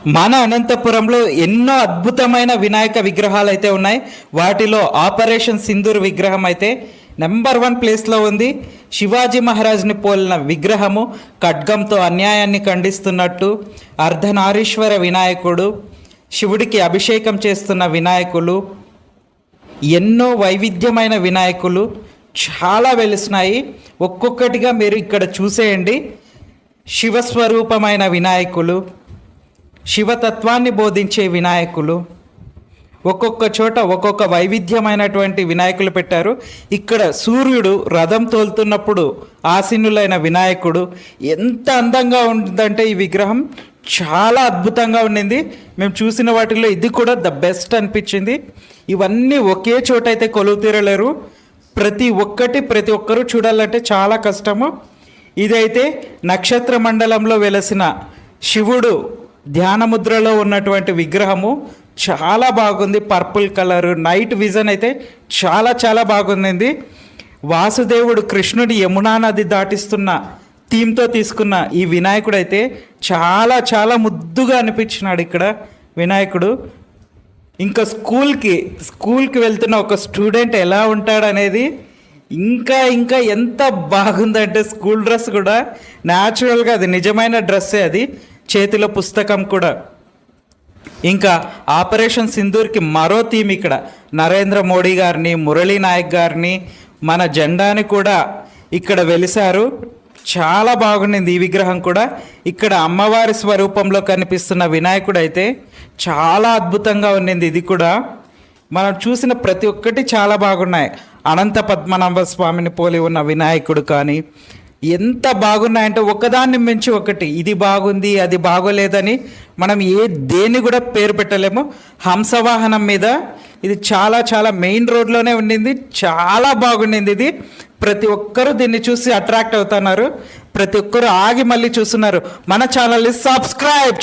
మన అనంతపురంలో ఎన్నో అద్భుతమైన వినాయక విగ్రహాలు అయితే ఉన్నాయి. వాటిలో ఆపరేషన్ సింధూర్ విగ్రహం అయితే నెంబర్ 1 ప్లేస్లో ఉంది. శివాజీ మహారాజ్ని పోలిన విగ్రహము, ఖడ్గంతో అన్యాయాన్ని ఖండిస్తున్నట్టు, అర్ధనారీశ్వర వినాయకుడు, శివుడికి అభిషేకం చేస్తున్న వినాయకులు, ఎన్నో వైవిధ్యమైన వినాయకులు చాలా వెలుస్తున్నాయి. ఒక్కొక్కటిగా మీరు ఇక్కడ చూసేయండి. శివస్వరూపమైన వినాయకులు, శివతత్వాన్ని బోధించే వినాయకులు, ఒక్కొక్క చోట ఒక్కొక్క వైవిధ్యమైనటువంటి వినాయకులు పెట్టారు. ఇక్కడ సూర్యుడు రథం తోలుతున్నప్పుడు ఆసీనులైన వినాయకుడు ఎంత అందంగా ఉంటుందంటే ఈ విగ్రహం చాలా అద్భుతంగా ఉండింది. మేము చూసిన వాటిల్లో ఇది కూడా ద బెస్ట్ అనిపించింది. ఇవన్నీ ఒకే చోట అయితే కొలువు తీరలేరు. ప్రతి ఒక్కరు చూడాలంటే చాలా కష్టము. ఇదైతే నక్షత్ర మండలంలో వెలసిన శివుడు ధ్యానముద్రలో ఉన్నటువంటి విగ్రహము చాలా బాగుంది. పర్పుల్ కలర్, నైట్ విజన్ అయితే చాలా బాగుంది. వాసుదేవుడు కృష్ణుడి యమునా నది దాటిస్తున్న థీమ్తో తీసుకున్న ఈ వినాయకుడు అయితే చాలా ముద్దుగా అనిపించినాడు ఇక్కడ వినాయకుడు. ఇంకా స్కూల్కి వెళ్తున్న ఒక స్టూడెంట్ ఎలా ఉంటాడనేది ఇంకా ఎంత బాగుందంటే స్కూల్ డ్రెస్ కూడా న్యాచురల్గా అది నిజమైన డ్రెస్సే, అది చేతిలో పుస్తకం కూడా. ఇంకా ఆపరేషన్ సింధూర్కి మరో థీమ్ ఇక్కడ నరేంద్ర మోడీ గారిని, మురళీ నాయక్ గారిని, మన జెండాని కూడా ఇక్కడ వెలిశారు. చాలా బాగుండింది ఈ విగ్రహం కూడా. ఇక్కడ అమ్మవారి స్వరూపంలో కనిపిస్తున్న వినాయకుడు అయితే చాలా అద్భుతంగా ఉండింది. ఇది కూడా మనం చూసిన ప్రతి ఒక్కటి చాలా బాగున్నాయి. అనంత పద్మనాభ స్వామిని పోలి ఉన్న వినాయకుడు కానీ ఎంత బాగున్నాయంటే ఒకదాన్ని మించి ఒకటి, ఇది బాగుంది అది బాగోలేదని మనం దేన్ని కూడా పేరు పెట్టలేము. హంసవాహనం మీద ఇది చాలా మెయిన్ రోడ్లోనే ఉండింది. చాలా బాగుండింది ఇది. ప్రతి ఒక్కరూ దీన్ని చూసి అట్రాక్ట్ అవుతున్నారు. ప్రతి ఒక్కరు ఆగి మళ్ళీ చూస్తున్నారు. మన ఛానల్ని సబ్స్క్రైబ్